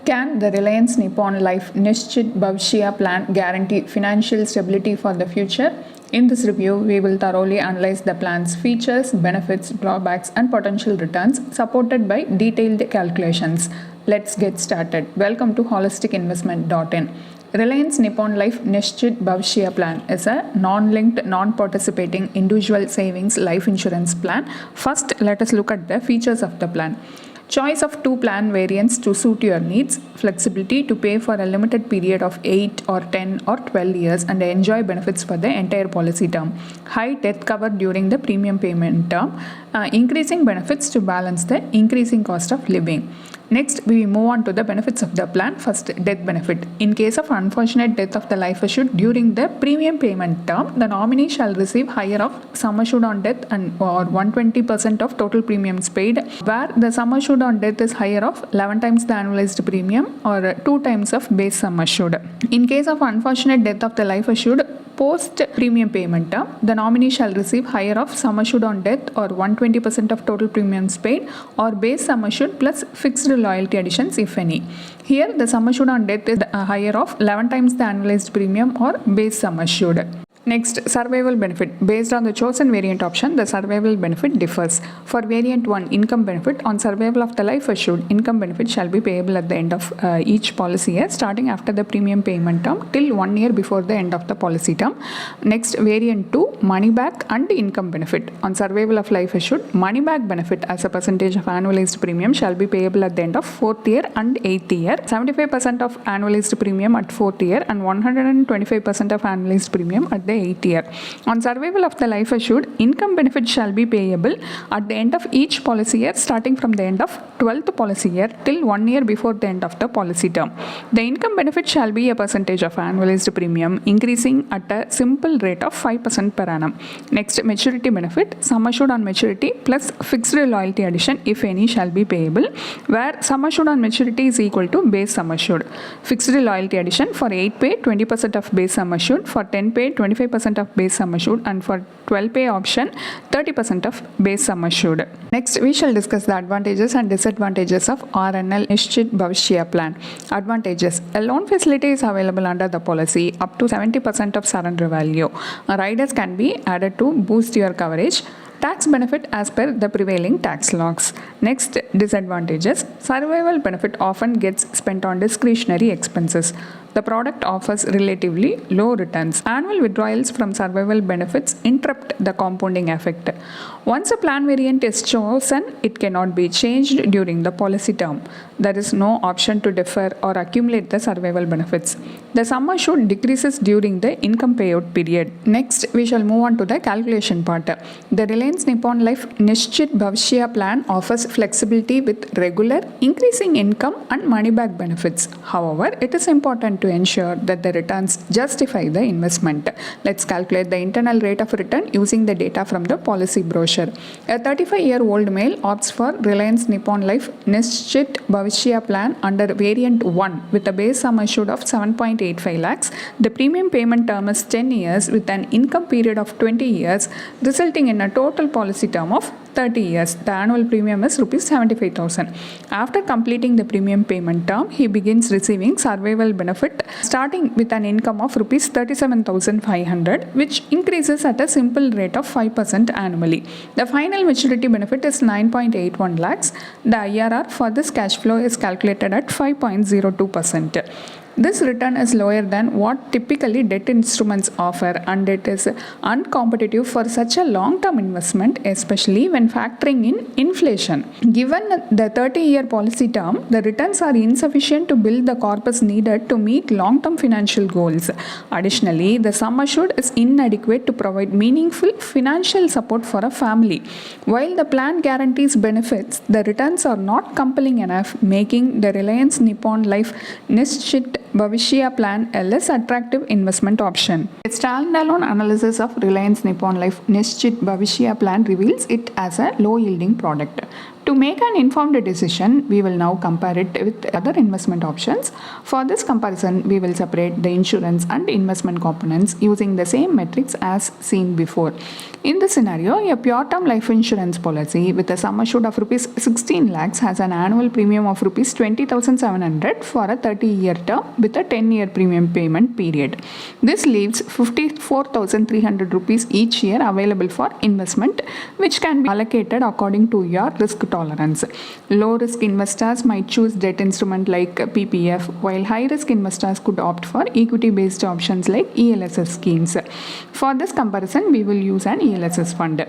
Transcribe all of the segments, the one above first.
Can the Reliance Nippon Life Nishchit Bhavishya plan guarantee financial stability for the future? In this review, we will thoroughly analyze the plan's features, benefits, drawbacks, and potential returns supported by detailed calculations. Let's get started. Welcome to holisticinvestment.in. Reliance Nippon Life Nishchit Bhavishya Plan is a non-linked, non-participating individual savings life insurance plan. First, let us look at the features of the plan. Choice of two plan variants to suit your needs, flexibility to pay for a limited period of 8 or 10 or 12 years and enjoy benefits for the entire policy term, high death cover during the premium payment term, increasing benefits to balance the increasing cost of living. Next, we move on to the benefits of the plan. First, death benefit. In case of unfortunate death of the life assured during the premium payment term, the nominee shall receive higher of sum assured on death and or 120% of total premiums paid, where the sum assured on death is higher of 11 times the annualized premium or 2 times of base sum assured. In case of unfortunate death of the life assured post premium payment term, the nominee shall receive higher of sum assured on death or 120% of total premiums paid or base sum assured plus fixed loyalty additions if any. Here the sum assured on death is higher of 11 times the annualized premium or base sum assured. Next, survival benefit. Based on the chosen variant option, the survival benefit differs. For variant 1, income benefit, on survival of the life assured, income benefit shall be payable at the end of each policy year, starting after the premium payment term till 1 year before the end of the policy term. Next, variant 2, money back and income benefit. On survival of life assured, money back benefit as a percentage of annualized premium shall be payable at the end of 4th year and 8th year, 75% of annualized premium at 4th year and 125% of annualized premium at the 8th year. On survival of the life assured, income benefit shall be payable at the end of each policy year, starting from the end of 12th policy year till 1 year before the end of the policy term. The income benefit shall be a percentage of annualized premium, increasing at a simple rate of 5% per annum. Next, maturity benefit, sum assured on maturity plus fixed loyalty addition if any shall be payable, where sum assured on maturity is equal to base sum assured. Fixed loyalty addition for 8 pay 20% of base sum assured, for 10 pay 25% of base sum assured, and for 12 pay option 30% of base sum assured. Next, we shall discuss the advantages and disadvantages of RNL Nishchit Bhavishya plan. Advantages: a loan facility is available under the policy up to 70% of surrender value. Riders can be added to boost your coverage. Tax benefit as per the prevailing tax laws. Next, disadvantages: survival benefit often gets spent on discretionary expenses. The product offers relatively low returns. Annual withdrawals from survival benefits interrupt the compounding effect. Once a plan variant is chosen, it cannot be changed during the policy term. There is no option to defer or accumulate the survival benefits. The sum assured decreases during the income payout period. Next, we shall move on to the calculation part. The Reliance Nippon Life Nishchit Bhavishya plan offers flexibility with regular, increasing income and money back benefits. However, it is important to ensure that the returns justify the investment. Let's calculate the internal rate of return using the data from the policy brochure. A 35-year-old male opts for Reliance Nippon Life Nishchit Bhavishya plan under variant 1 with a base sum assured of 7.85 lakhs. The premium payment term is 10 years with an income period of 20 years, resulting in a total policy term of 30 years. The annual premium is rupees 75,000. After completing the premium payment term, he begins receiving survival benefit starting with an income of rupees 37,500, which increases at a simple rate of 5% annually. The final maturity benefit is 9.81 lakhs. The IRR for this cash flow is calculated at 5.02%. This return is lower than what typically debt instruments offer, and it is uncompetitive for such a long-term investment, especially when factoring in inflation. Given the 30-year policy term, the returns are insufficient to build the corpus needed to meet long-term financial goals. Additionally, the sum assured is inadequate to provide meaningful financial support for a family. While the plan guarantees benefits, the returns are not compelling enough, making the Reliance Nippon Life Nishchit Bhavishya plan a less attractive investment option. A standalone analysis of Reliance Nippon Life Nishchit Bhavishya plan reveals it as a low-yielding product. To make an informed decision, we will now compare it with other investment options. For this comparison, we will separate the insurance and investment components using the same metrics as seen before. In this scenario, a pure term life insurance policy with a sum assured of rupees 16 lakhs has an annual premium of rupees 20,700 for a 30-year term with a 10-year premium payment period. This leaves 54,300 rupees each year available for investment, which can be allocated according to your risk tolerance. Low risk investors might choose debt instrument like PPF, while high risk investors could opt for equity based options like ELSS schemes. For this comparison, we will use an ELSS fund.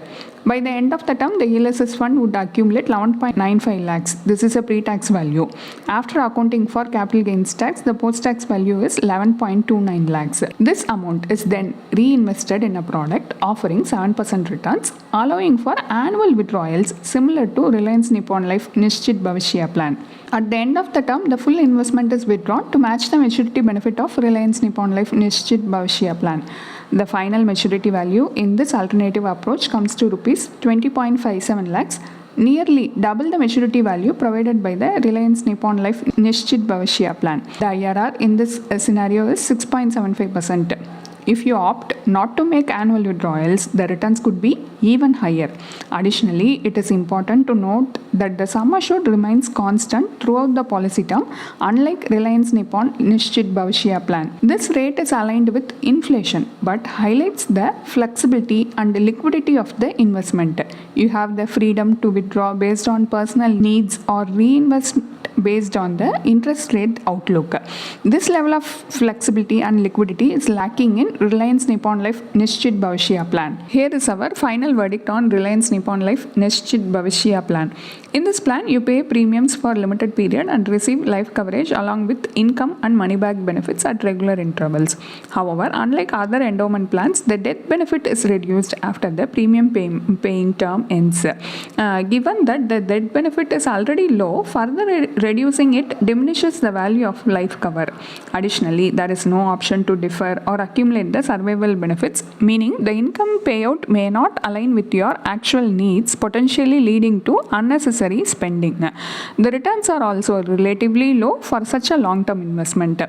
By the end of the term, the ELSS fund would accumulate 11.95 lakhs. This is a pre-tax value. After accounting for capital gains tax, the post-tax value is 11.29 lakhs. This amount is then reinvested in a product offering 7% returns, allowing for annual withdrawals similar to Reliance Nippon Life Nishchit Bhavishya plan. At the end of the term, the full investment is withdrawn to match the maturity benefit of Reliance Nippon Life Nishchit Bhavishya plan. The final maturity value in this alternative approach comes to rupees 20.57 lakhs, nearly double the maturity value provided by the Reliance Nippon Life Nishchit Bhavishya plan. The IRR in this scenario is 6.75%. If you opt not to make annual withdrawals, the returns could be even higher. Additionally, it is important to note that the sum assured remains constant throughout the policy term, unlike Reliance Nippon Nishchit Bhavishya plan. This rate is aligned with inflation but highlights the flexibility and liquidity of the investment. You have the freedom to withdraw based on personal needs or reinvest based on the interest rate outlook. This level of flexibility and liquidity is lacking in Reliance Nippon Life Nishchit Bhavishya plan. Here is our final verdict on Reliance Nippon Life Nishchit Bhavishya plan. In this plan, you pay premiums for limited period and receive life coverage along with income and money back benefits at regular intervals. However, unlike other endowment plans, the death benefit is reduced after the premium paying term ends. Given that the death benefit is already low, further reducing it diminishes the value of life cover. Additionally, there is no option to defer or accumulate the survival benefits, meaning the income payout may not align with your actual needs, potentially leading to unnecessary spending. The returns are also relatively low for such a long-term investment.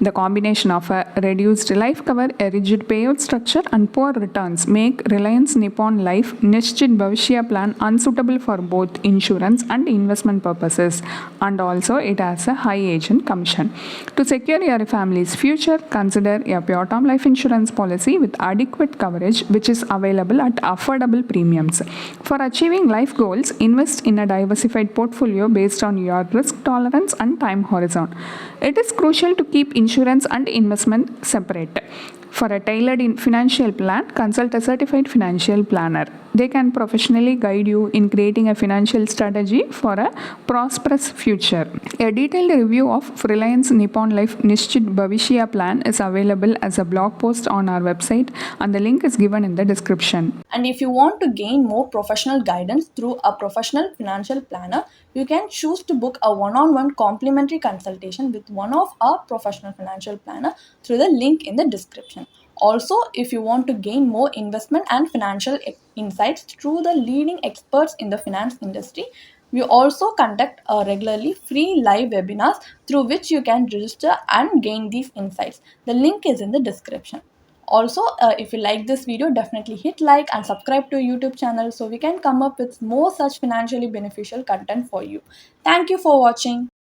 The combination of a reduced life cover, a rigid payout structure, and poor returns make Reliance Nippon Life Nishchit Bhavishya plan unsuitable for both insurance and investment purposes, and also it has a high agent commission. To secure your family's future, consider a pure term life insurance policy with adequate coverage which is available at affordable premiums. For achieving life goals, invest in a diversified portfolio based on your risk tolerance and time horizon. It is crucial to keep insurance and investment separate. For a tailored financial plan, consult a certified financial planner. They can professionally guide you in creating a financial strategy for a prosperous future. A detailed review of Reliance Nippon Life Nishchit Bhavishya plan is available as a blog post on our website, and the link is given in the description. And if you want to gain more professional guidance through a professional financial planner, you can choose to book a one-on-one complimentary consultation with one of our professional financial planner through the link in the description. Also, if you want to gain more investment and financial insights through the leading experts in the finance industry, we also conduct regularly free live webinars through which you can register and gain these insights. The link is in the description. Also, if you like this video, definitely hit like and subscribe to YouTube channel so we can come up with more such financially beneficial content for you. Thank you for watching.